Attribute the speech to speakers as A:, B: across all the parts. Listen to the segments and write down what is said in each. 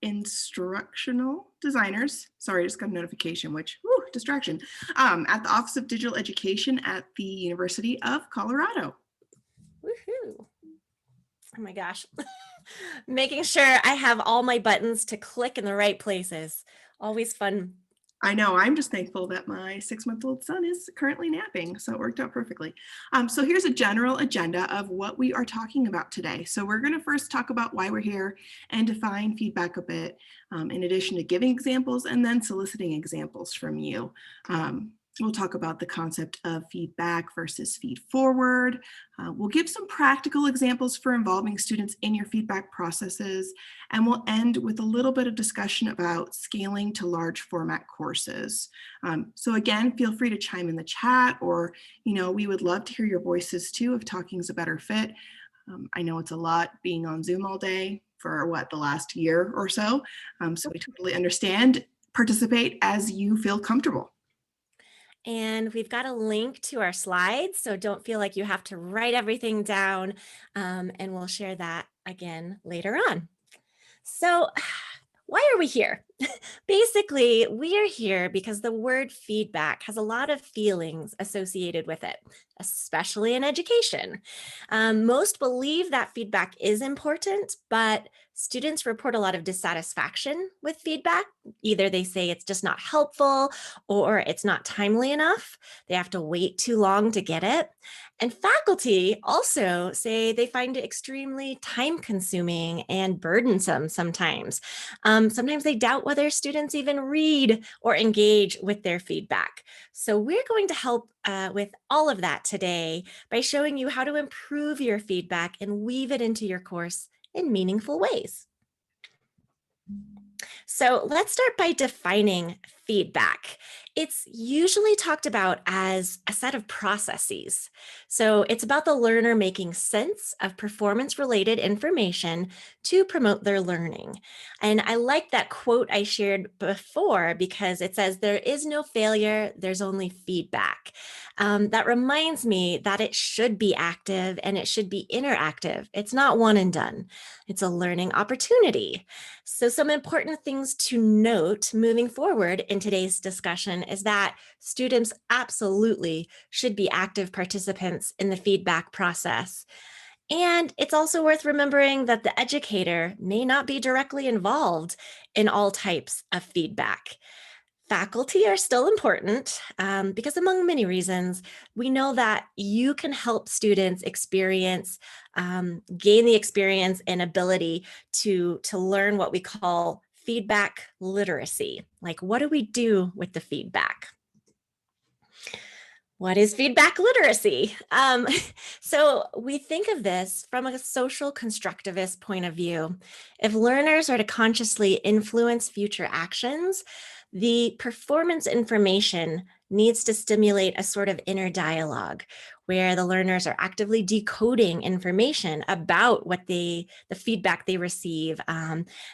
A: instructional designers. Sorry, I just got a notification, which, distraction, at the Office of Digital Education at the University of Colorado.
B: Woohoo. Oh my gosh. Making sure I have all my buttons to click in the right places. Always fun.
A: I know, I'm just thankful that my 6-month-old son is currently napping, so it worked out perfectly. So here's a general agenda of what we are talking about today. So we're going to first talk about why we're here and define feedback a bit, in addition to giving examples and then soliciting examples from you. We'll talk about the concept of feedback versus feed forward. We'll give some practical examples for involving students in your feedback processes, and we'll end with a little bit of discussion about scaling to large format courses. So again, feel free to chime in the chat, or, we would love to hear your voices too if talking is a better fit. I know it's a lot being on Zoom all day for the last year or so. So we totally understand. Participate as you feel comfortable.
B: And we've got a link to our slides, so don't feel like you have to write everything down, and we'll share that again later on. So why are we here? Basically, we are here because the word feedback has a lot of feelings associated with it, especially in education. Most believe that feedback is important, but students report a lot of dissatisfaction with feedback. Either they say it's just not helpful or it's not timely enough. They have to wait too long to get it. And faculty also say they find it extremely time-consuming and burdensome sometimes. Sometimes they doubt whether students even read or engage with their feedback. So we're going to help with all of that today by showing you how to improve your feedback and weave it into your course in meaningful ways. So let's start by defining feedback. It's usually talked about as a set of processes. So it's about the learner making sense of performance-related information to promote their learning. And I like that quote I shared before because it says, "There is no failure, there's only feedback." That reminds me that it should be active and it should be interactive. It's not one and done. It's a learning opportunity. So some important things to note moving forward in today's discussion is that students absolutely should be active participants in the feedback process. And it's also worth remembering that the educator may not be directly involved in all types of feedback. Faculty are still important because, among many reasons, we know that you can help students experience, gain the experience and ability to learn what we call feedback literacy. Like, what do we do with the feedback? What is feedback literacy? So we think of this from a social constructivist point of view. If learners are to consciously influence future actions, the performance information needs to stimulate a sort of inner dialogue where the learners are actively decoding information about what the feedback they receive.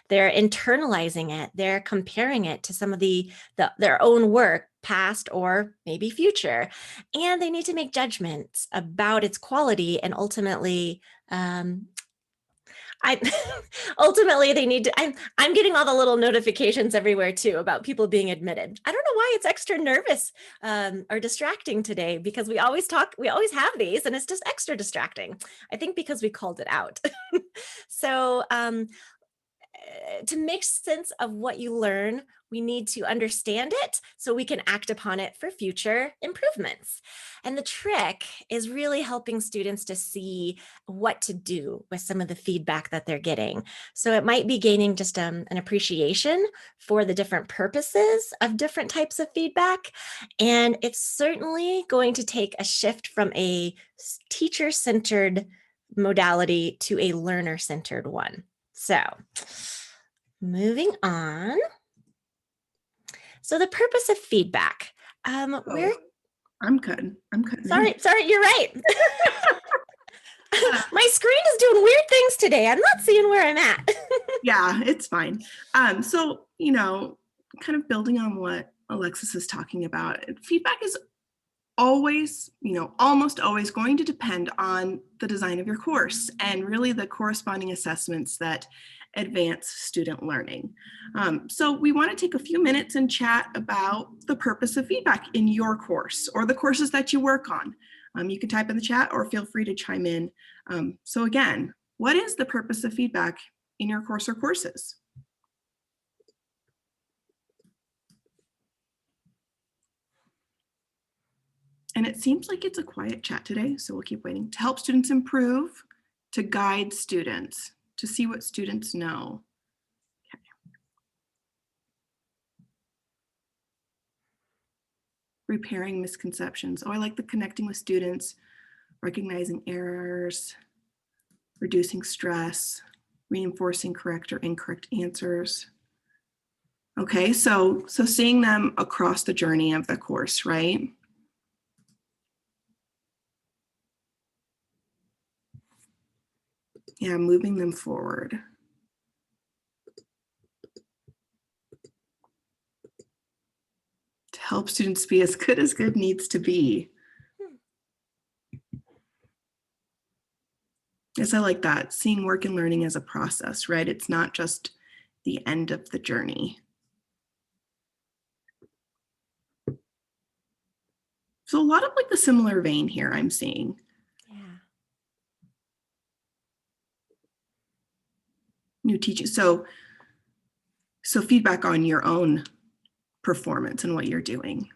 B: They're internalizing it. They're comparing it to some of their own work, past or maybe future. And they need to make judgments about its quality and ultimately ultimately they need to, I'm getting all the little notifications everywhere too about people being admitted. I don't know why it's extra nervous or distracting today, because we always have these and it's just extra distracting. I think because we called it out. So to make sense of what you learn, we need to understand it so we can act upon it for future improvements. And the trick is really helping students to see what to do with some of the feedback that they're getting. So it might be gaining just an appreciation for the different purposes of different types of feedback. And it's certainly going to take a shift from a teacher-centered modality to a learner-centered one. So moving on. So the purpose of feedback. I'm
A: cutting.
B: Sorry, you're right. My screen is doing weird things today. I'm not seeing where I'm at.
A: Yeah, it's fine. So, kind of building on what Alexis is talking about, feedback is always, almost always going to depend on the design of your course and really the corresponding assessments that advance student learning. So we want to take a few minutes and chat about the purpose of feedback in your course or the courses that you work on. You can type in the chat or feel free to chime in. So again, what is the purpose of feedback in your course or courses? And it seems like it's a quiet chat today, so we'll keep waiting. To help students improve, to guide students, to see what students know. Okay. Repairing misconceptions. Oh, I like the connecting with students, recognizing errors, reducing stress, reinforcing correct or incorrect answers. Okay, so seeing them across the journey of the course, right? Yeah, moving them forward. To help students be as good needs to be. Yes, I like that. Seeing work and learning as a process, right? It's not just the end of the journey. So a lot of like the similar vein here I'm seeing.
B: Yeah.
A: New teaching. So feedback on your own performance and what you're doing.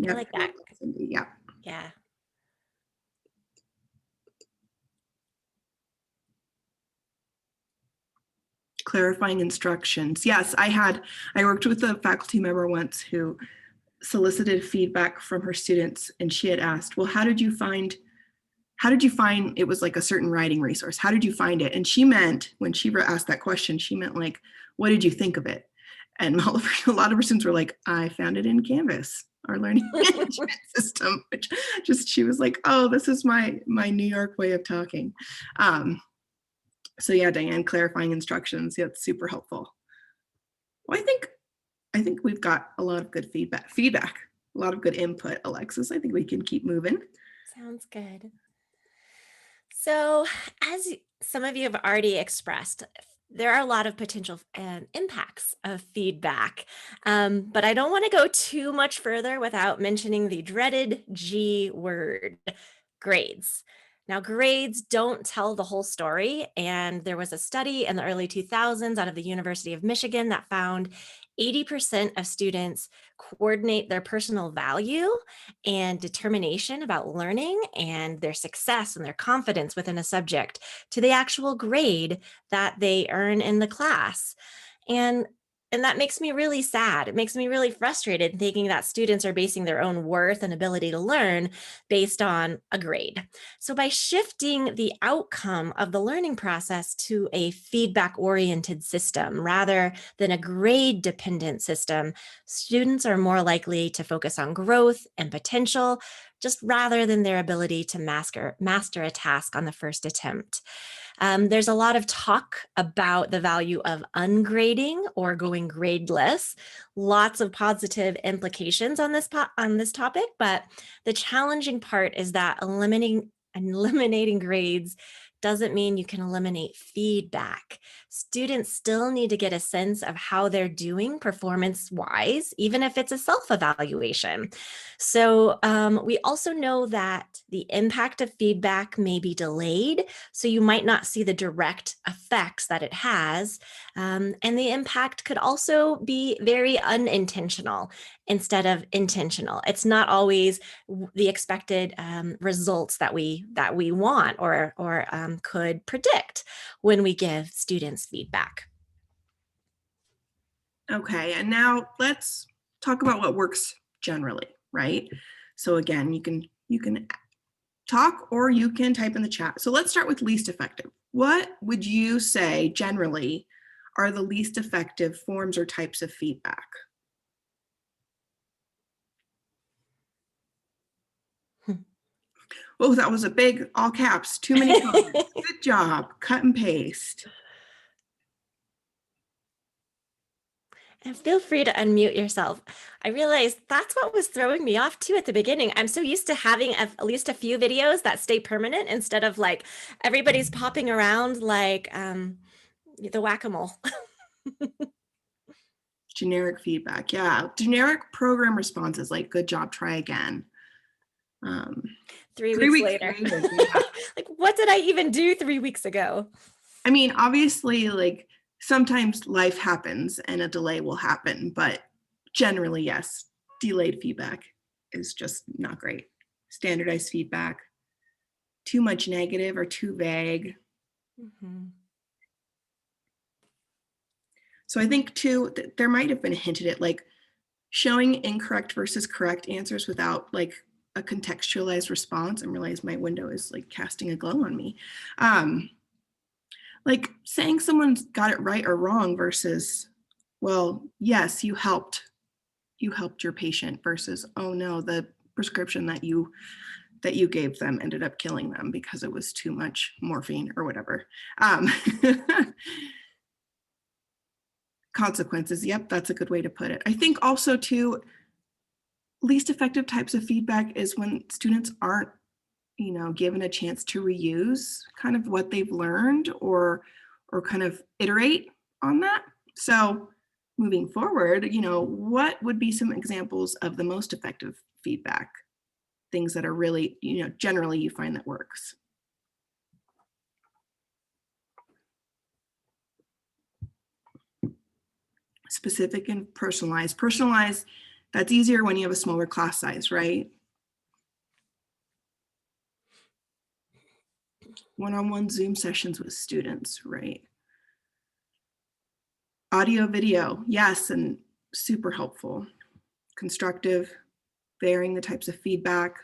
B: I like that.
A: Yeah.
B: Yeah.
A: Clarifying instructions. Yes, I worked with a faculty member once who solicited feedback from her students, and she had asked, well, how did you find it was like a certain writing resource? How did you find it? And she meant, when she asked that question, she meant like, what did you think of it? And a lot of her students were like, I found it in Canvas, our learning management system, which just, she was like, oh, this is my New York way of talking. So yeah, Diane, clarifying instructions. Yeah, it's super helpful. Well, I think we've got a lot of good feedback, a lot of good input, Alexis. I think we can keep moving.
B: Sounds good. So, as some of you have already expressed, there are a lot of potential impacts of feedback, but I don't want to go too much further without mentioning the dreaded G word, grades. Now, grades don't tell the whole story, and there was a study in the early 2000s out of the University of Michigan that found 80% of students coordinate their personal value and determination about learning and their success and their confidence within a subject to the actual grade that they earn in the class. And that makes me really sad. It makes me really frustrated thinking that students are basing their own worth and ability to learn based on a grade. So by shifting the outcome of the learning process to a feedback-oriented system rather than a grade-dependent system, students are more likely to focus on growth and potential, just rather than their ability to master a task on the first attempt. There's a lot of talk about the value of ungrading or going gradeless. Lots of positive implications on this topic, but the challenging part is that eliminating grades doesn't mean you can eliminate feedback. Students still need to get a sense of how they're doing performance-wise, even if it's a self-evaluation. So we also know that the impact of feedback may be delayed, so you might not see the direct effects that it has. And the impact could also be very unintentional instead of intentional. It's not always the expected results that we want or could predict when we give students feedback.
A: Okay, and now let's talk about what works generally, right? So again, you can talk or you can type in the chat. So let's start with least effective. What would you say generally are the least effective forms or types of feedback? Oh, that was a big, all caps, too many comments. Good job, cut and paste.
B: And feel free to unmute yourself. I realized that's what was throwing me off too at the beginning. I'm so used to having at least a few videos that stay permanent instead of like everybody's popping around like the whack-a-mole.
A: Generic feedback, yeah. Generic program responses like good job, try again.
B: 3
A: 3
B: weeks
A: weeks
B: later.
A: later, yeah.
B: Like, what did I even do 3 weeks ago?
A: I mean, obviously, like sometimes life happens and a delay will happen, but generally, yes, delayed feedback is just not great. Standardized feedback, too much negative or too vague.
B: Mm-hmm.
A: So I think too, there might have been hinted at like showing incorrect versus correct answers without like a contextualized response, and realize my window is like casting a glow on me. Like saying someone's got it right or wrong versus, well, yes, you helped your patient, versus, oh no, the prescription that you gave them ended up killing them because it was too much morphine or whatever. Consequences, yep, that's a good way to put it. I think also too, least effective types of feedback is when students aren't, given a chance to reuse kind of what they've learned or kind of iterate on that. So moving forward, what would be some examples of the most effective feedback? Things that are really, generally you find that works. Specific and personalized. Personalized, that's easier when you have a smaller class size, right? One-on-one Zoom sessions with students, right? Audio, video, yes, and super helpful. Constructive, varying the types of feedback.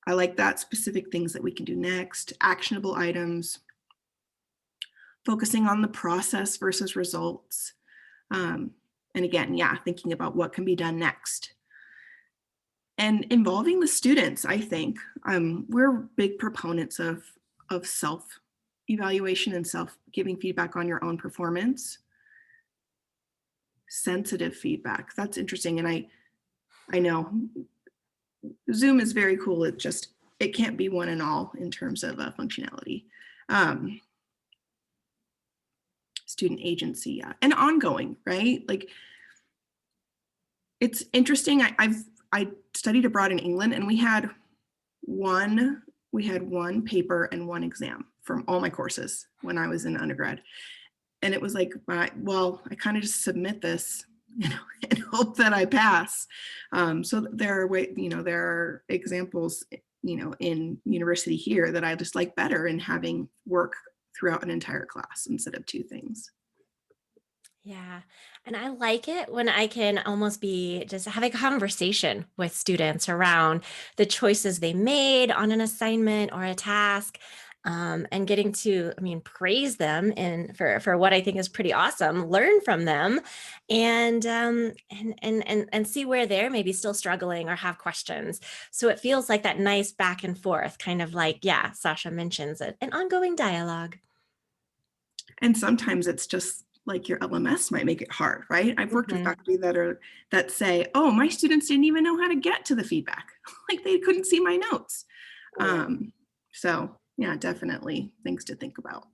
A: I like that. Specific things that we can do next. Actionable items. Focusing on the process versus results. And again, yeah, thinking about what can be done next. And involving the students, I think. We're big proponents of self-evaluation and self-giving feedback on your own performance. Sensitive feedback, that's interesting. And I know Zoom is very cool. It can't be one and all in terms of functionality. Student agency, yeah. And ongoing, right? Like, it's interesting. I studied abroad in England, and we had one paper and one exam from all my courses when I was in undergrad. And it was like, well, I kind of just submit this, and hope that I pass. So there are examples, in university here that I just like better in having work throughout an entire class instead of two things.
B: Yeah. And I like it when I can almost be just have a conversation with students around the choices they made on an assignment or a task. And getting to, praise them for what I think is pretty awesome, learn from them, and see where they're maybe still struggling or have questions. So it feels like that nice back and forth, kind of like, yeah, Sasha mentions it, an ongoing dialogue.
A: And sometimes it's just like your LMS might make it hard, right? I've worked with faculty that say, oh, my students didn't even know how to get to the feedback. Like they couldn't see my notes. So yeah, definitely things to think about.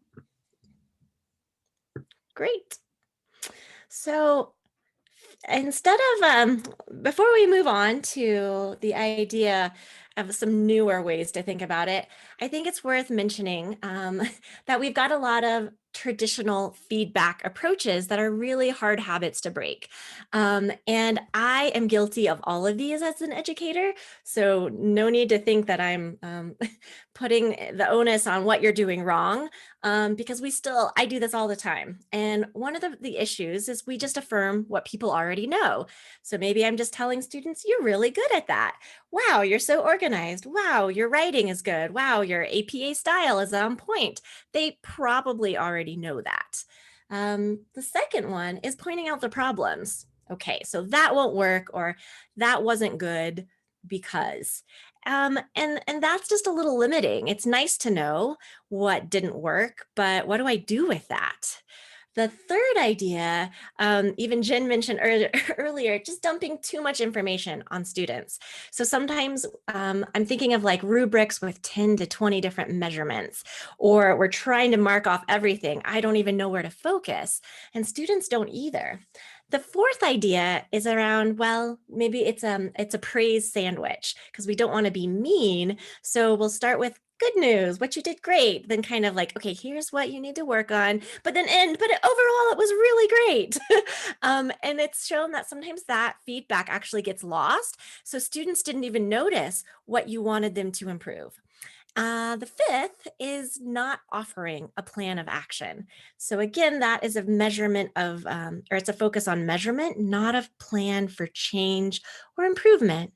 B: Great. So instead of, before we move on to the idea of some newer ways to think about it, I think it's worth mentioning that we've got a lot of traditional feedback approaches that are really hard habits to break. And I am guilty of all of these as an educator. So no need to think that I'm putting the onus on what you're doing wrong, because I do this all the time. And one of the issues is we just affirm what people already know. So maybe I'm just telling students, you're really good at that. Wow, you're so organized. Wow, your writing is good. Wow, your APA style is on point. They probably already know that. The second one is pointing out the problems. Okay, so that won't work, or that wasn't good. because. And that's just a little limiting. It's nice to know what didn't work, but what do I do with that? The third idea, even Jen mentioned earlier, just dumping too much information on students. So sometimes I'm thinking of like rubrics with 10 to 20 different measurements, or we're trying to mark off everything. I don't even know where to focus, and students don't either. The fourth idea is around, well, maybe it's a praise sandwich because we don't want to be mean. So we'll start with good news, what you did great, then kind of like, okay, here's what you need to work on, but then overall it was really great. And it's shown that sometimes that feedback actually gets lost. So students didn't even notice what you wanted them to improve. The fifth is not offering a plan of action. So again, that is a measurement of, or it's a focus on measurement, not a plan for change or improvement.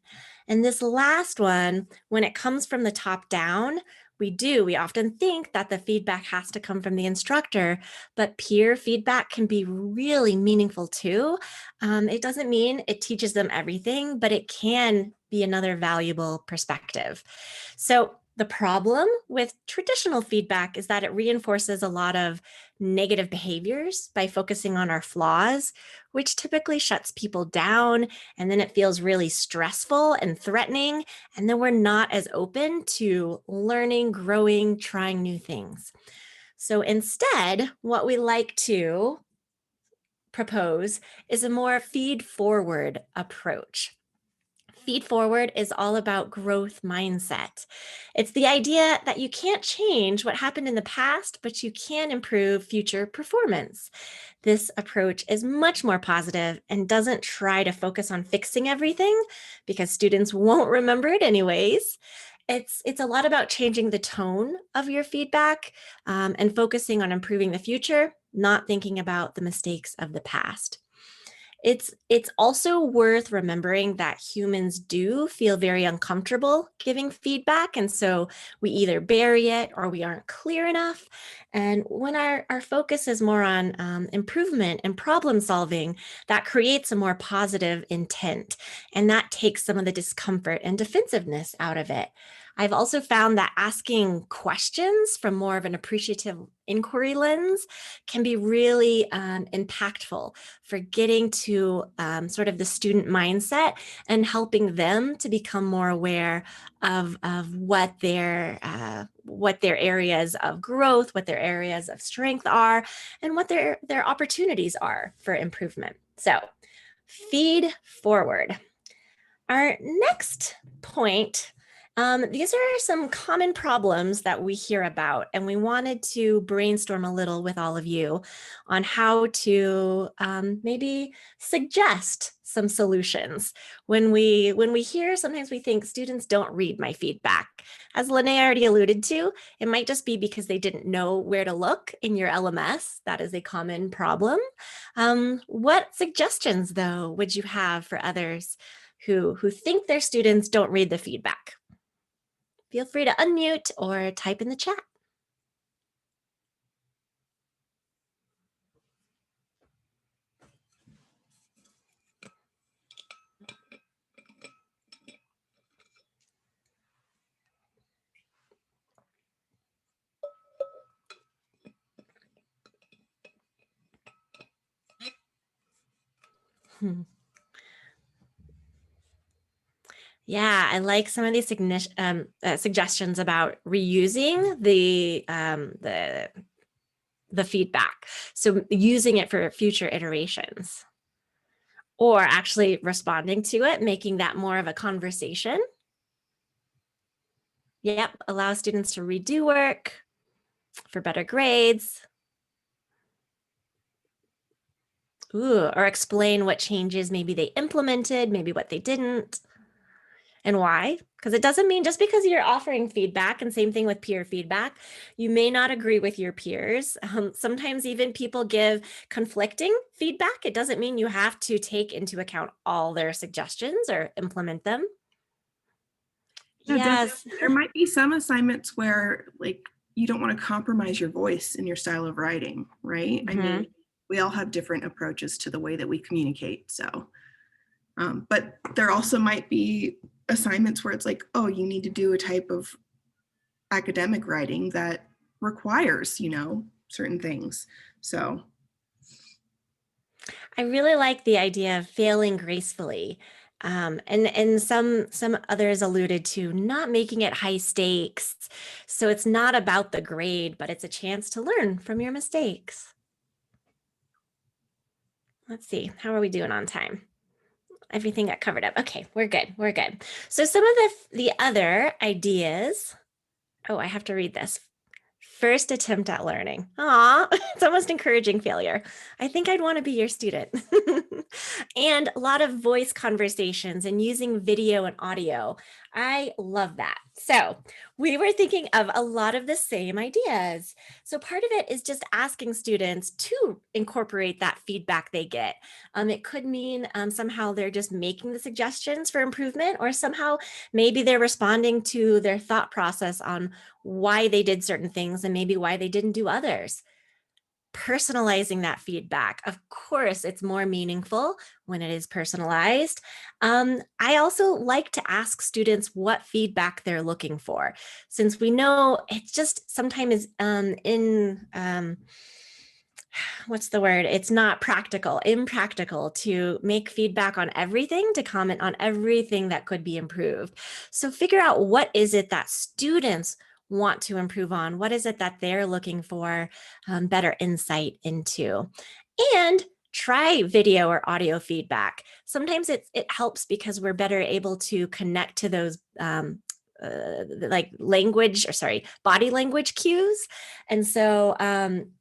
B: And this last one, when it comes from the top down, we often think that the feedback has to come from the instructor, but peer feedback can be really meaningful too. It doesn't mean it teaches them everything, but it can be another valuable perspective. So the problem with traditional feedback is that it reinforces a lot of negative behaviors by focusing on our flaws, which typically shuts people down. And then it feels really stressful and threatening. And then we're not as open to learning, growing, trying new things. So instead, what we like to propose is a more feed forward approach. Feed forward is all about growth mindset. It's the idea that you can't change what happened in the past, but you can improve future performance. This approach is much more positive and doesn't try to focus on fixing everything because students won't remember it anyways. It's a lot about changing the tone of your feedback and focusing on improving the future, not thinking about the mistakes of the past. It's also worth remembering that humans do feel very uncomfortable giving feedback. And so we either bury it or we aren't clear enough. And when our focus is more on improvement and problem solving, that creates a more positive intent. And that takes some of the discomfort and defensive-ness out of it. I've also found that asking questions from more of an appreciative inquiry lens can be really impactful for getting to sort of the student mindset and helping them to become more aware of what their areas of growth, what their areas of strength are, and what their opportunities are for improvement. So feed forward. Our next point, these are some common problems that we hear about, and we wanted to brainstorm a little with all of you on how to maybe suggest some solutions. When we hear, sometimes we think students don't read my feedback. As Lynee already alluded to, it might just be because they didn't know where to look in your LMS. That is a common problem. What suggestions, though, would you have for others who think their students don't read the feedback? Feel free to unmute or type in the chat. Yeah, I like some of these suggestions about reusing the feedback. So using it for future iterations, or actually responding to it, making that more of a conversation. Yep, allow students to redo work for better grades. Ooh, or explain what changes maybe they implemented, maybe what they didn't. And why? Because it doesn't mean just because you're offering feedback, and same thing with peer feedback, you may not agree with your peers. Sometimes even people give conflicting feedback. It doesn't mean you have to take into account all their suggestions or implement them.
A: No,
B: Yes.
A: there might be some assignments where like you don't want to compromise your voice in your style of writing, right? I mean, we all have different approaches to the way that we communicate. So, but there also might be assignments where it's like, oh, you need to do a type of academic writing that requires, certain things. So
B: I really like the idea of failing gracefully. And some others alluded to not making it high stakes. So it's not about the grade, but it's a chance to learn from your mistakes. Let's see, how are we doing on time? Everything got covered up. Okay, we're good. We're good. So some of the other ideas. Oh, I have to read this. First attempt at learning. Aw, it's almost encouraging failure. I think I'd want to be your student. And a lot of voice conversations and using video and audio. I love that. So we were thinking of a lot of the same ideas. So part of it is just asking students to incorporate that feedback they get. It could mean somehow they're just making the suggestions for improvement, or somehow maybe they're responding to their thought process on why they did certain things and maybe why they didn't do others. Personalizing that feedback. Of course, it's more meaningful when it is personalized. I also like to ask students what feedback they're looking for, since we know it's just sometimes what's the word? It's not impractical to make feedback on everything, to comment on everything that could be improved. So figure out what is it that students want to improve on? What is it that they're looking for better insight into? And try video or audio feedback. Sometimes it helps because we're better able to connect to those like body language cues. And so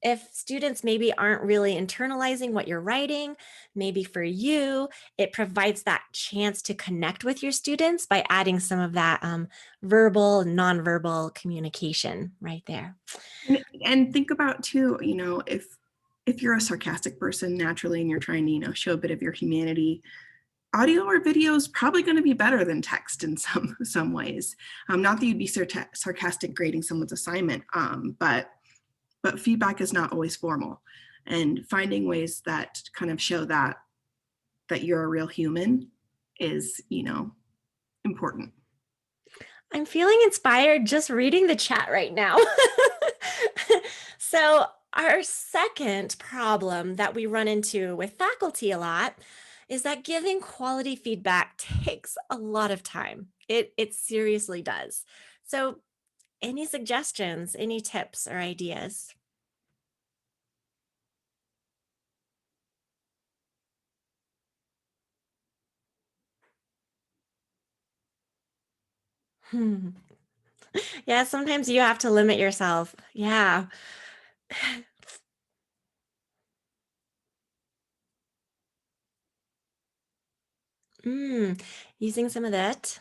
B: if students maybe aren't really internalizing what you're writing, maybe for you, it provides that chance to connect with your students by adding some of that verbal, nonverbal communication right there.
A: and think about too, if you're a sarcastic person naturally and you're trying to, show a bit of your humanity, audio or video is probably going to be better than text in some ways. Not that you'd be sarcastic grading someone's assignment, but feedback is not always formal, and finding ways that kind of show that you're a real human is, important.
B: I'm feeling inspired just reading the chat right now. So our second problem that we run into with faculty a lot is that giving quality feedback takes a lot of time. It seriously does. So any suggestions, any tips or ideas? Hmm. Yeah, sometimes you have to limit yourself. Yeah. Using some of that.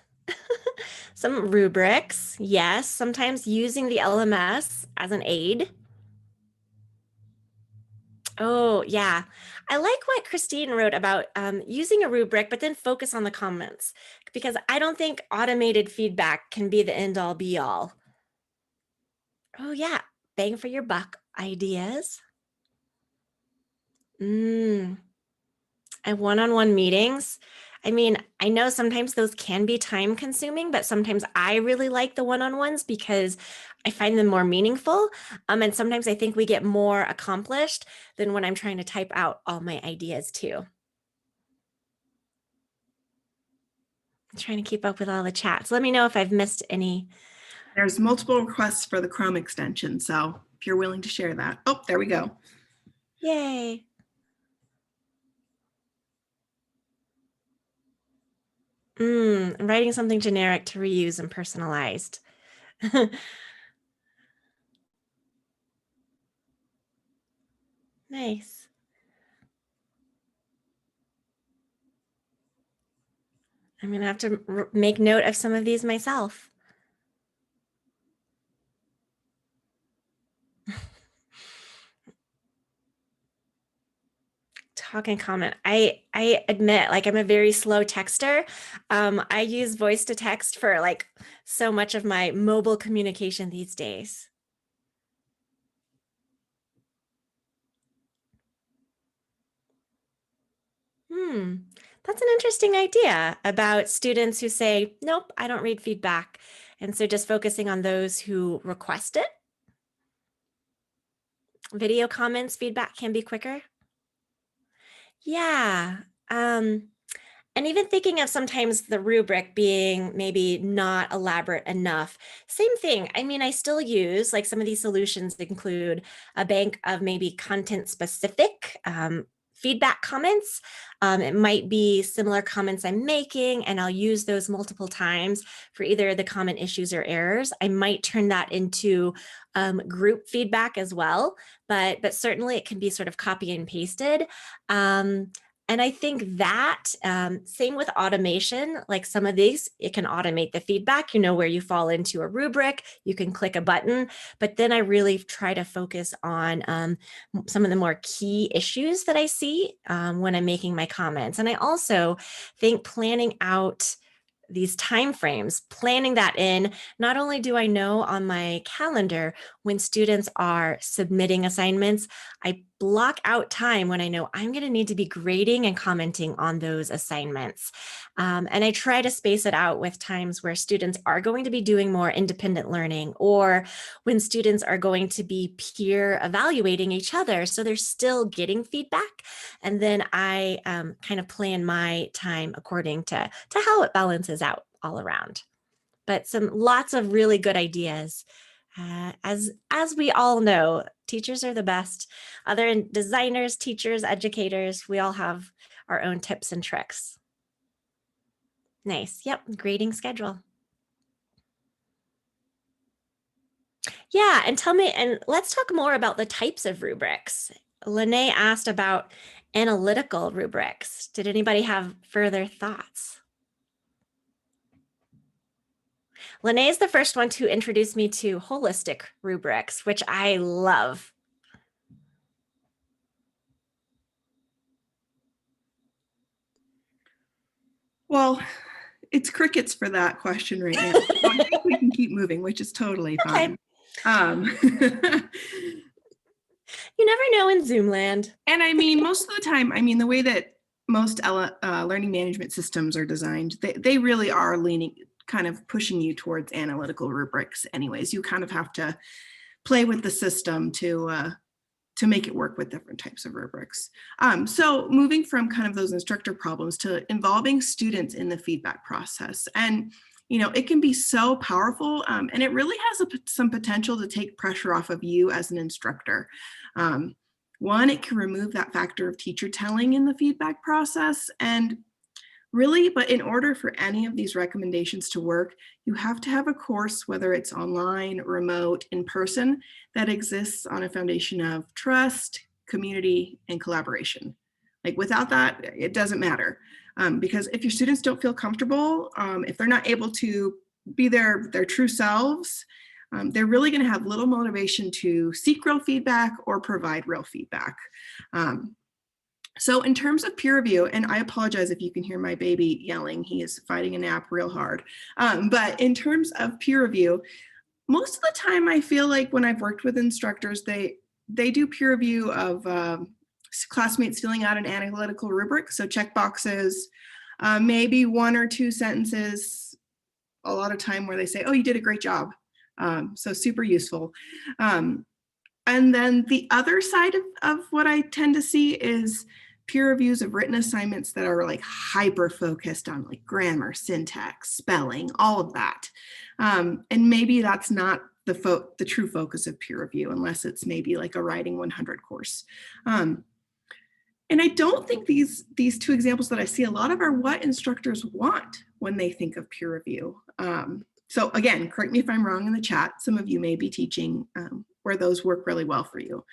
B: Some rubrics, yes. Sometimes using the LMS as an aid. Oh, yeah. I like what Christine wrote about using a rubric, but then focus on the comments, because I don't think automated feedback can be the end all be all. Oh, yeah. Bang for your buck ideas. And one-on-one meetings. I mean, I know sometimes those can be time consuming, but sometimes I really like the one-on-ones because I find them more meaningful. And sometimes I think we get more accomplished than when I'm trying to type out all my ideas too. I'm trying to keep up with all the chats. Let me know if I've missed any.
A: There's multiple requests for the Chrome extension, so if you're willing to share that. Oh, there we go.
B: Yay. I'm writing something generic to reuse and personalized. Nice. I'm going to have to make note of some of these myself. Talk and comment. I admit, like, I'm a very slow texter. I use voice to text for like so much of my mobile communication these days. That's an interesting idea about students who say, nope, I don't read feedback. And so just focusing on those who request it. Video comments, feedback can be quicker. Yeah. And even thinking of sometimes the rubric being maybe not elaborate enough. Same thing. I mean, I still use like some of these solutions include a bank of maybe content specific feedback comments. It might be similar comments I'm making, and I'll use those multiple times for either the common issues or errors. I might turn that into group feedback as well, but certainly it can be sort of copy and pasted. And I think that same with automation, like some of these, it can automate the feedback, you know, where you fall into a rubric, you can click a button, but then I really try to focus on some of the more key issues that I see when I'm making my comments. And I also think planning out these time frames, planning that in, not only do I know on my calendar when students are submitting assignments, I block out time when I know I'm going to need to be grading and commenting on those assignments. And I try to space it out with times where students are going to be doing more independent learning, or when students are going to be peer evaluating each other. So they're still getting feedback. And then I kind of plan my time according to how it balances out all around. But some lots of really good ideas. As we all know, teachers are the best. Other designers, teachers, educators, we all have our own tips and tricks. Nice. Yep. Grading schedule. Yeah. And tell me, and let's talk more about the types of rubrics. Lynee asked about analytical rubrics. Did anybody have further thoughts? Lynee is the first one to introduce me to holistic rubrics, which I love.
A: Well, it's crickets for that question right now. So I think we can keep moving, which is totally fine.
B: You never know in Zoom land.
A: And I mean, most of the time, I mean, the way that most learning management systems are designed, they really are leaning, kind of pushing you towards analytical rubrics anyways. You kind of have to play with the system to make it work with different types of rubrics. So moving from kind of those instructor problems to involving students in the feedback process. And you know, it can be so powerful, and it really has some potential to take pressure off of you as an instructor. One, it can remove that factor of teacher telling in the feedback process. And really, but in order for any of these recommendations to work, you have to have a course, whether it's online, remote, in person, that exists on a foundation of trust, community, and collaboration. Like without that, it doesn't matter. Because if your students don't feel comfortable, if they're not able to be their true selves, they're really going to have little motivation to seek real feedback or provide real feedback. So in terms of peer review, and I apologize if you can hear my baby yelling, he is fighting a nap real hard. But in terms of peer review, most of the time I feel like when I've worked with instructors, they do peer review of classmates filling out an analytical rubric, so check boxes, maybe one or two sentences, a lot of time where they say, oh, you did a great job. So super useful. And then the other side of what I tend to see is peer reviews of written assignments that are like hyper focused on like grammar, syntax, spelling, all of that. And maybe that's not the true focus of peer review, unless it's maybe like a Writing 100 course. And I don't think these two examples that I see a lot of are what instructors want when they think of peer review. So again, correct me if I'm wrong in the chat. Some of you may be teaching where those work really well for you.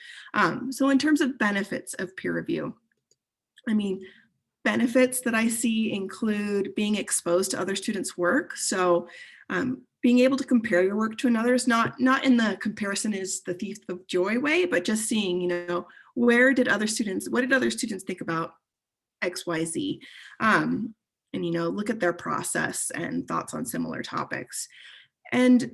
A: So in terms of benefits of peer review, I mean, benefits that I see include being exposed to other students' work. So being able to compare your work to another's, not in the comparison is the thief of joy way, but just seeing, you know, what did other students think about XYZ? And, you know, look at their process and thoughts on similar topics. And,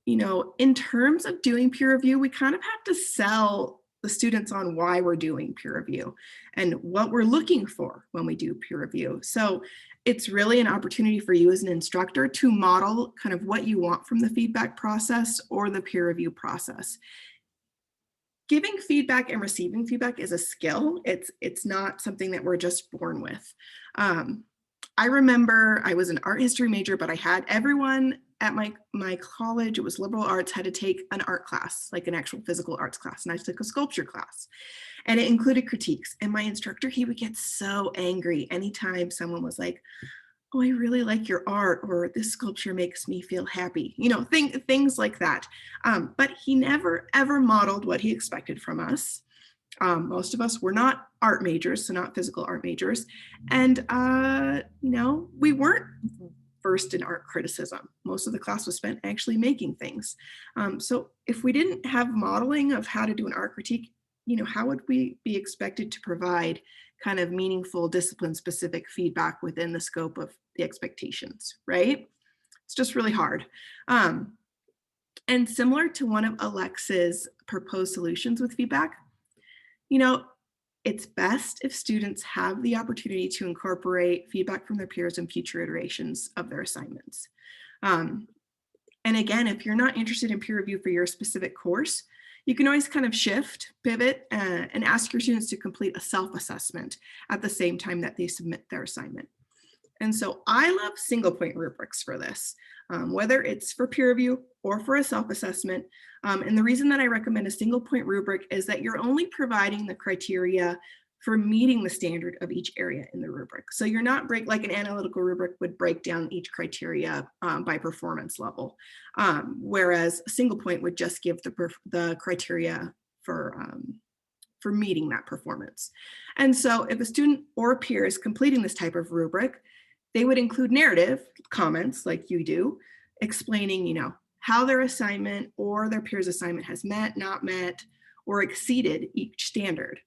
A: you know, in terms of doing peer review, we kind of have to sell the students on why we're doing peer review and what we're looking for when we do peer review. So it's really an opportunity for you as an instructor to model kind of what you want from the feedback process or the peer review process. Giving feedback and receiving feedback is a skill. It's not something that we're just born with. I remember I was an art history major, but I had everyone at my college, it was liberal arts, had to take an art class, like an actual physical arts class. And I took a sculpture class and it included critiques. And my instructor, he would get so angry anytime someone was like, oh, I really like your art, or this sculpture makes me feel happy, things like that. But he never, ever modeled what he expected from us. Most of us were not art majors, so not physical art majors. And, we weren't versed in art criticism. Most of the class was spent actually making things. So if we didn't have modeling of how to do an art critique, how would we be expected to provide kind of meaningful discipline-specific feedback within the scope of the expectations, right? It's just really hard. And similar to one of Alexis' proposed solutions with feedback, it's best if students have the opportunity to incorporate feedback from their peers in future iterations of their assignments. And again, if you're not interested in peer review for your specific course, you can always kind of shift, pivot, and ask your students to complete a self-assessment at the same time that they submit their assignment. And so I love single point rubrics for this, whether it's for peer review or for a self-assessment. And the reason that I recommend a single point rubric is that you're only providing the criteria for meeting the standard of each area in the rubric. So you're not like an analytical rubric would break down each criteria by performance level, whereas a single point would just give the criteria for meeting that performance. And so if a student or a peer is completing this type of rubric, they would include narrative comments like you do, explaining, how their assignment or their peer's assignment has met, not met, or exceeded each standard.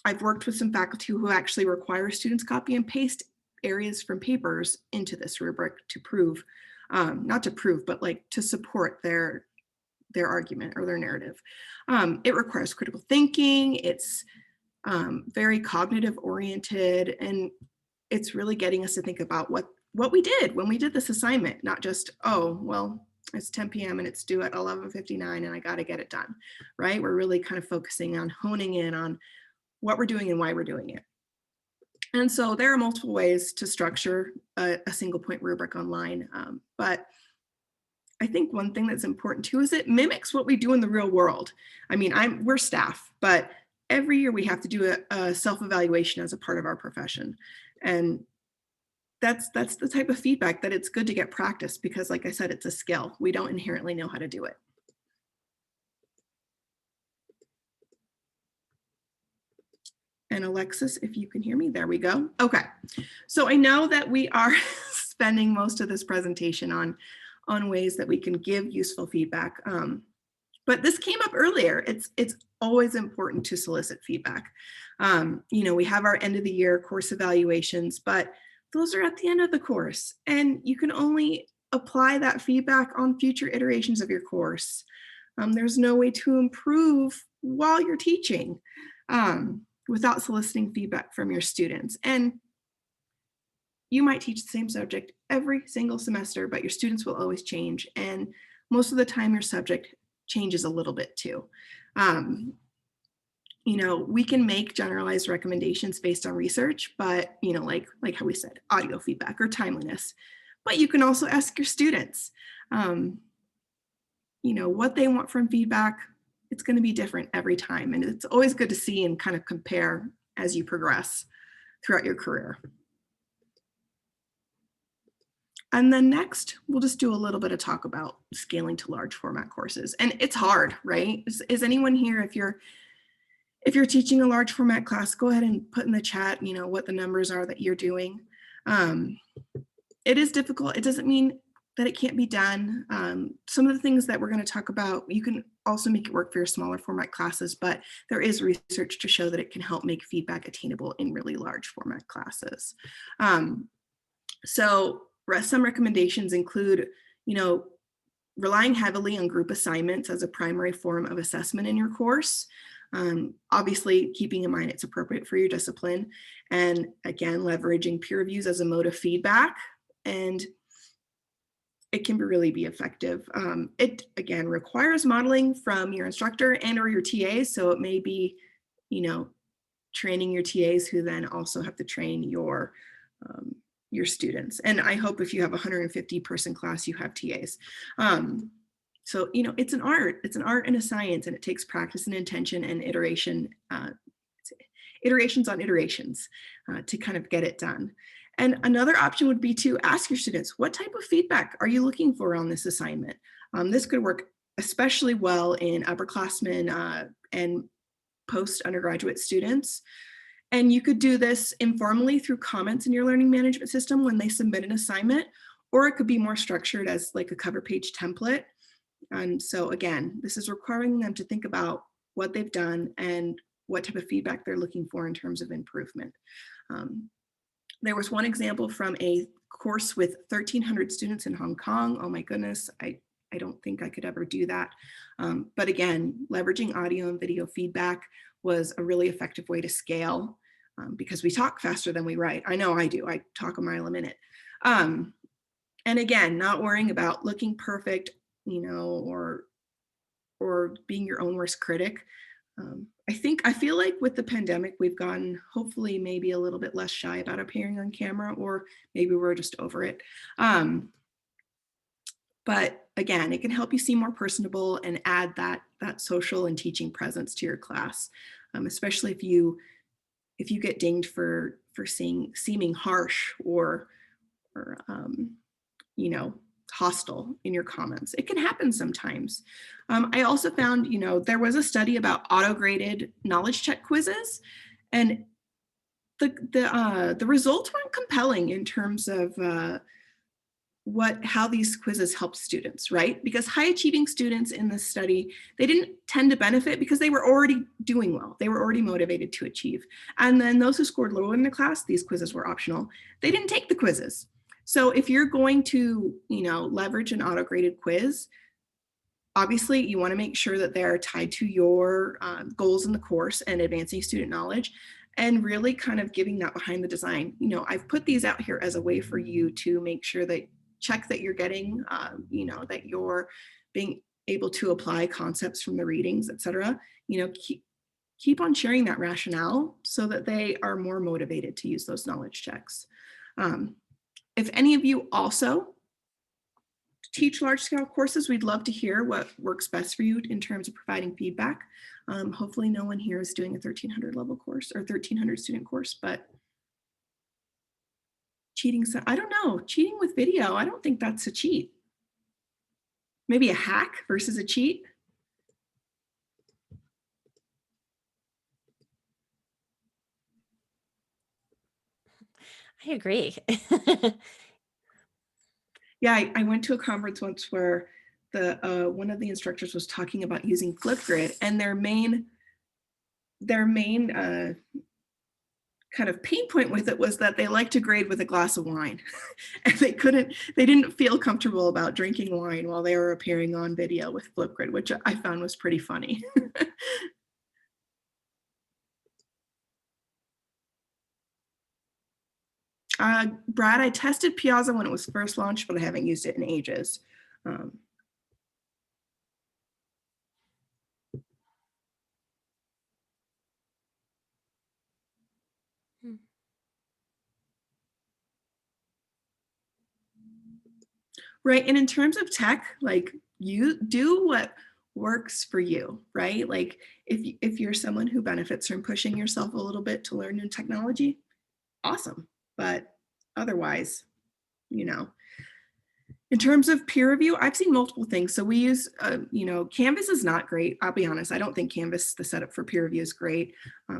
A: I've worked with some faculty who actually require students copy and paste areas from papers into this rubric to prove, not to prove, but like to support their argument or their narrative. It requires critical thinking. It's very cognitive oriented, and it's really getting us to think about what we did when we did this assignment, not just, oh, well, it's 10 p.m. and it's due at 11:59 and I got to get it done, right? We're really kind of focusing on honing in on what we're doing and why we're doing it. And so there are multiple ways to structure a single point rubric online. But I think one thing that's important too is it mimics what we do in the real world. I mean, we're staff, but every year we have to do a self-evaluation as a part of our profession. And that's the type of feedback that it's good to get practice because, like I said, it's a skill. We don't inherently know how to do it. And Alexis, if you can hear me, there we go. Okay, so I know that we are spending most of this presentation on ways that we can give useful feedback. But this came up earlier. It's always important to solicit feedback. We have our end of the year course evaluations, but those are at the end of the course. And you can only apply that feedback on future iterations of your course. There's no way to improve while you're teaching without soliciting feedback from your students. And you might teach the same subject every single semester, but your students will always change. And most of the time your subject changes a little bit too. We can make generalized recommendations based on research, but like how we said, audio feedback or timeliness. But you can also ask your students, what they want from feedback. It's going to be different every time. And it's always good to see and kind of compare as you progress throughout your career. And then next, we'll just do a little bit of talk about scaling to large format courses. And it's hard, right? Is anyone here, if you're teaching a large format class, go ahead and put in the chat, what the numbers are that you're doing. It is difficult. It doesn't mean that it can't be done. Some of the things that we're going to talk about, you can also make it work for your smaller format classes, but there is research to show that it can help make feedback attainable in really large format classes. So some recommendations include, relying heavily on group assignments as a primary form of assessment in your course. Obviously, keeping in mind it's appropriate for your discipline. And again, leveraging peer reviews as a mode of feedback. And it can really be effective. It, again, requires modeling from your instructor and or your TAs. So it may be, training your TAs who then also have to train your students. And I hope if you have a 150 person class, you have TAs. So, it's an art and a science, and it takes practice and intention and iterations on iterations to kind of get it done. And another option would be to ask your students, what type of feedback are you looking for on this assignment? This could work especially well in upperclassmen and post-undergraduate students. And you could do this informally through comments in your learning management system when they submit an assignment, or it could be more structured as like a cover page template. And so again, this is requiring them to think about what they've done and what type of feedback they're looking for in terms of improvement. There was one example from a course with 1,300 students in Hong Kong. Oh my goodness, I don't think I could ever do that. But again, leveraging audio and video feedback was a really effective way to scale because we talk faster than we write. I know I do. I talk a mile a minute. And again, not worrying about looking perfect, or being your own worst critic. I feel like with the pandemic, we've gotten hopefully maybe a little bit less shy about appearing on camera, or maybe we're just over it. But again, it can help you seem more personable and add that social and teaching presence to your class, especially if you get dinged for seeming harsh or hostile in your comments. It can happen sometimes. I also found, there was a study about auto-graded knowledge check quizzes, and the results weren't compelling in terms of how these quizzes help students, right? Because high achieving students in this study, they didn't tend to benefit because they were already doing well. They were already motivated to achieve. And then those who scored lower in the class, these quizzes were optional. They didn't take the quizzes. So if you're going to, leverage an auto-graded quiz, obviously you want to make sure that they're tied to your goals in the course and advancing student knowledge, and really kind of giving that behind the design. I've put these out here as a way for you to make sure that check that you're getting, that you're being able to apply concepts from the readings, etc. Keep on sharing that rationale so that they are more motivated to use those knowledge checks. If any of you also teach large scale courses, we'd love to hear what works best for you in terms of providing feedback. Hopefully no one here is doing a 1,300 level course or 1,300 student course, but cheating, I don't know, cheating with video, I don't think that's a cheat. Maybe a hack versus a cheat.
B: I agree.
A: Yeah, I went to a conference once where one of the instructors was talking about using Flipgrid, and their main kind of pain point with it was that they like to grade with a glass of wine. And they didn't feel comfortable about drinking wine while they were appearing on video with Flipgrid, which I found was pretty funny. Brad, I tested Piazza when it was first launched, but I haven't used it in ages. Right, and in terms of tech, like, you do what works for you, right? Like if you're someone who benefits from pushing yourself a little bit to learn new technology, awesome. But otherwise, in terms of peer review, I've seen multiple things. So we use, Canvas is not great. I'll be honest. I don't think Canvas, the setup for peer review, is great.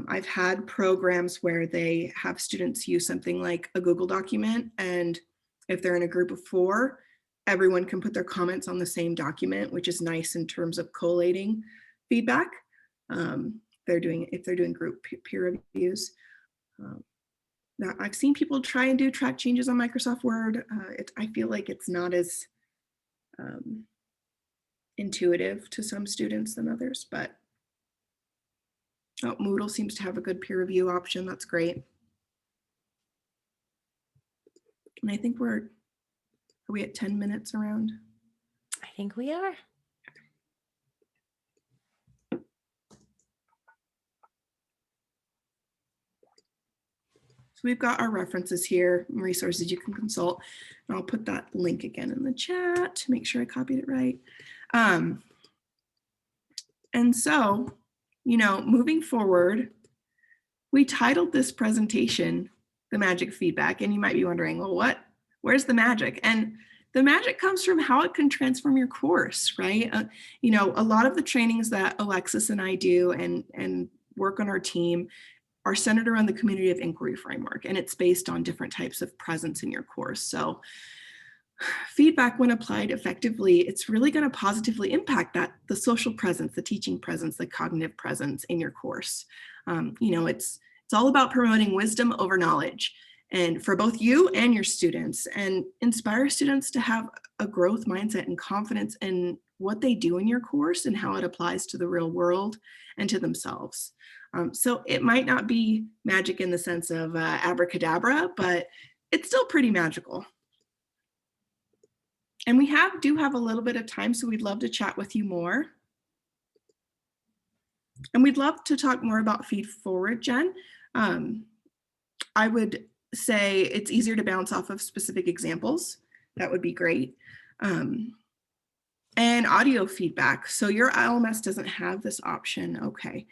A: I've had programs where they have students use something like a Google document, and if they're in a group of 4, everyone can put their comments on the same document, which is nice in terms of collating feedback. If they're doing group peer reviews. Now, I've seen people try and do track changes on Microsoft Word. I feel like it's not as intuitive to some students than others, but oh, Moodle seems to have a good peer review option. That's great. And I think are we at 10 minutes around?
B: I think we are.
A: So we've got our references here, resources you can consult. And I'll put that link again in the chat to make sure I copied it right. And so, moving forward, we titled this presentation, The Magic Feedback. And you might be wondering, well, where's the magic? And the magic comes from how it can transform your course, right? A lot of the trainings that Alexis and I do and work on our team are centered around the community of inquiry framework, and it's based on different types of presence in your course. So feedback, when applied effectively, it's really going to positively impact the social presence, the teaching presence, the cognitive presence in your course. It's all about promoting wisdom over knowledge, and for both you and your students, and inspire students to have a growth mindset and confidence in what they do in your course and how it applies to the real world and to themselves. So it might not be magic in the sense of abracadabra, but it's still pretty magical. And we do have a little bit of time, so we'd love to chat with you more. And we'd love to talk more about feed forward, Jen. I would say it's easier to bounce off of specific examples. That would be great. And audio feedback. So your LMS doesn't have this option. Okay.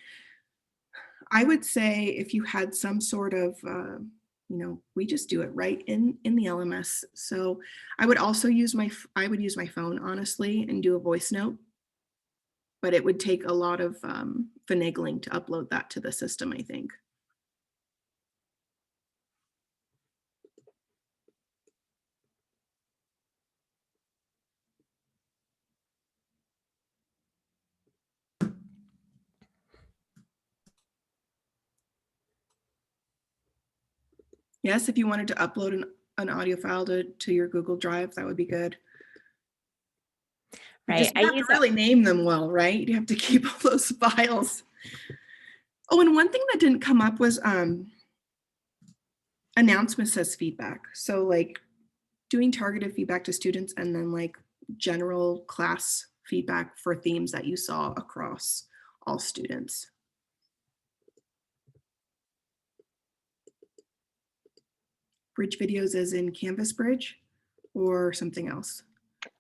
A: I would say if you had some sort of, we just do it right in the LMS. So I would also use my phone, honestly, and do a voice note. But it would take a lot of finagling to upload that to the system, I think. Yes, if you wanted to upload an audio file to your Google Drive, that would be good.
B: Right.
A: You have to really name them well, right? You have to keep all those files. Oh, and one thing that didn't come up was announcements as feedback. So like doing targeted feedback to students and then like general class feedback for themes that you saw across all students. Bridge videos as in Canvas Bridge or something else?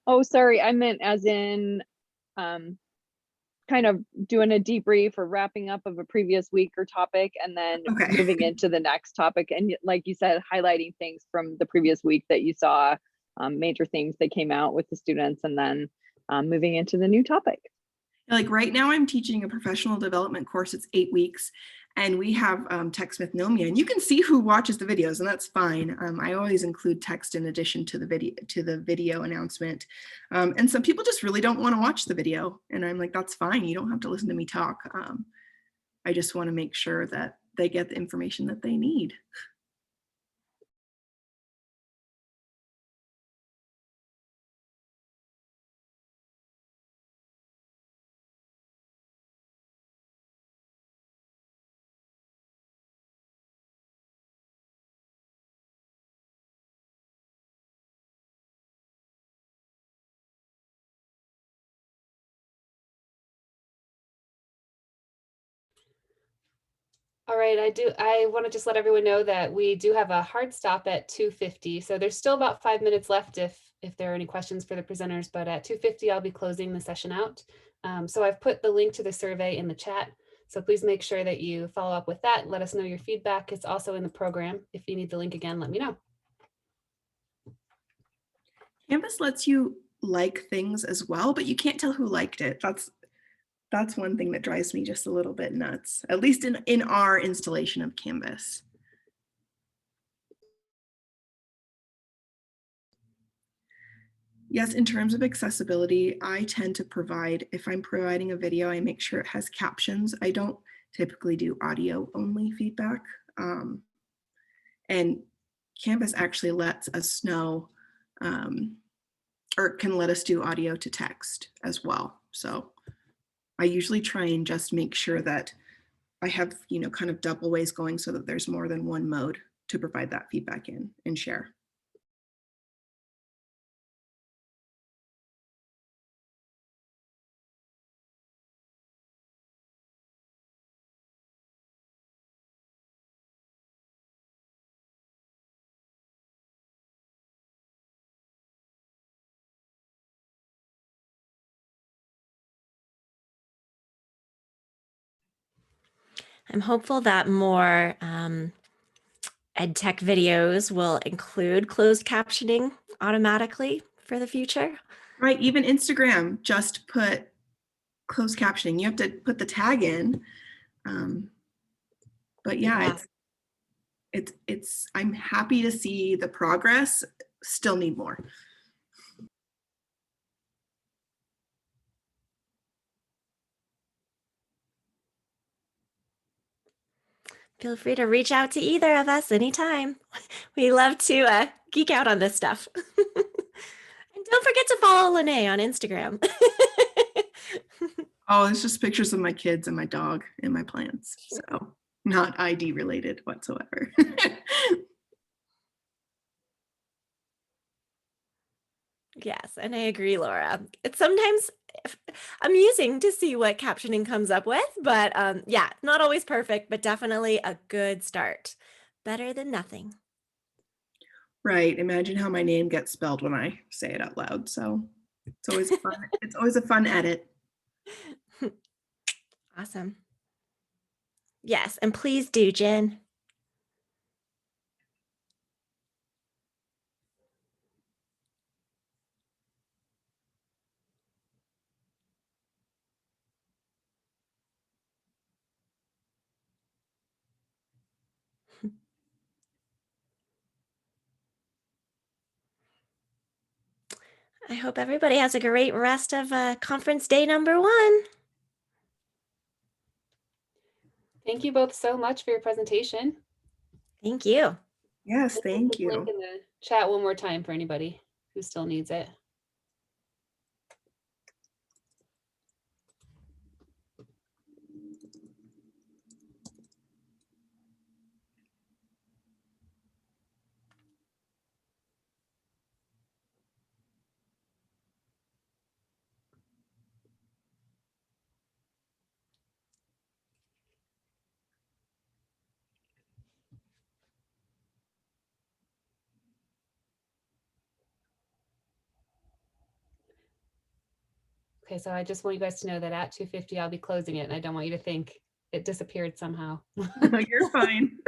C: Oh, sorry, I meant as in kind of doing a debrief or wrapping up of a previous week or topic and then moving into the next topic. And like you said, highlighting things from the previous week that you saw, major things that came out with the students, and then moving into the new topic.
A: Like right now I'm teaching a professional development course. It's 8 weeks and we have Textmythnomia, and you can see who watches the videos, and that's fine. I always include text in addition to the video announcement. And some people just really don't want to watch the video, and I'm like, that's fine. You don't have to listen to me talk. I just want to make sure that they get the information that they need.
D: All right, I want to just let everyone know that we do have a hard stop at 2:50. So there's still about 5 minutes left if there are any questions for the presenters, but at 2:50, I'll be closing the session out. So I've put the link to the survey in the chat. So please make sure that you follow up with that. Let us know your feedback. It's also in the program. If you need the link again, let me know.
A: Canvas lets you like things as well, but you can't tell who liked it. That's one thing that drives me just a little bit nuts, at least in our installation of Canvas. Yes, in terms of accessibility, I tend to provide, if I'm providing a video, I make sure it has captions. I don't typically do audio only feedback. And Canvas actually lets us know or can let us do audio to text as well. So I usually try and just make sure that I have, kind of double ways going so that there's more than one mode to provide that feedback in and share.
B: I'm hopeful that more ed tech videos will include closed captioning automatically for the future.
A: Right, even Instagram just put closed captioning. You have to put the tag in. But yeah, it's I'm happy to see the progress. Still need more.
B: Feel free to reach out to either of us anytime. We love to geek out on this stuff. And don't forget to follow Lynee on Instagram.
A: Oh, it's just pictures of my kids and my dog and my plants. So not ID related whatsoever.
B: Yes, and I agree, Laura. It's sometimes amusing to see what captioning comes up with, but yeah, not always perfect, but definitely a good start. Better than nothing.
A: Right. Imagine how my name gets spelled when I say it out loud. So it's always fun. It's always a fun edit.
B: Awesome. Yes, and please do, Jen. I hope everybody has a great rest of conference day #1.
D: Thank you both so much for your presentation.
B: Thank you.
A: Yes, thank
D: Put the link
A: you.
D: in the chat one more time for anybody who still needs it. Okay, so I just want you guys to know that at 2:50 I'll be closing it, and I don't want you to think it disappeared somehow.
A: You're fine.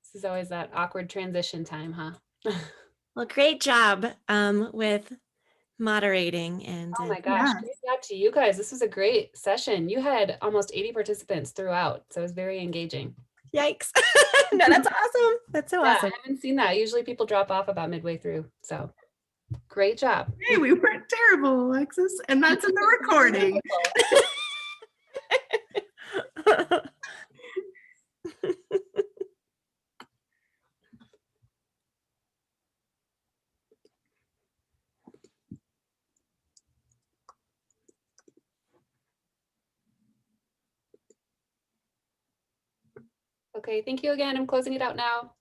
D: This is always that awkward transition time, huh?
B: Well, great job with moderating and
D: Oh my gosh,
A: Yeah.
D: great job to you guys. This was a great session. You had almost 80 participants throughout, so it was very engaging.
B: yikes. No, that's awesome. That's so
D: Yeah,
B: awesome.
D: I haven't seen that. Usually people drop off about midway through, so great job.
A: Hey, we weren't terrible, Alexis. And that's in the recording.
D: Okay, thank you again. I'm closing it out now.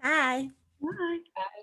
B: Bye.
A: Bye.
D: Bye.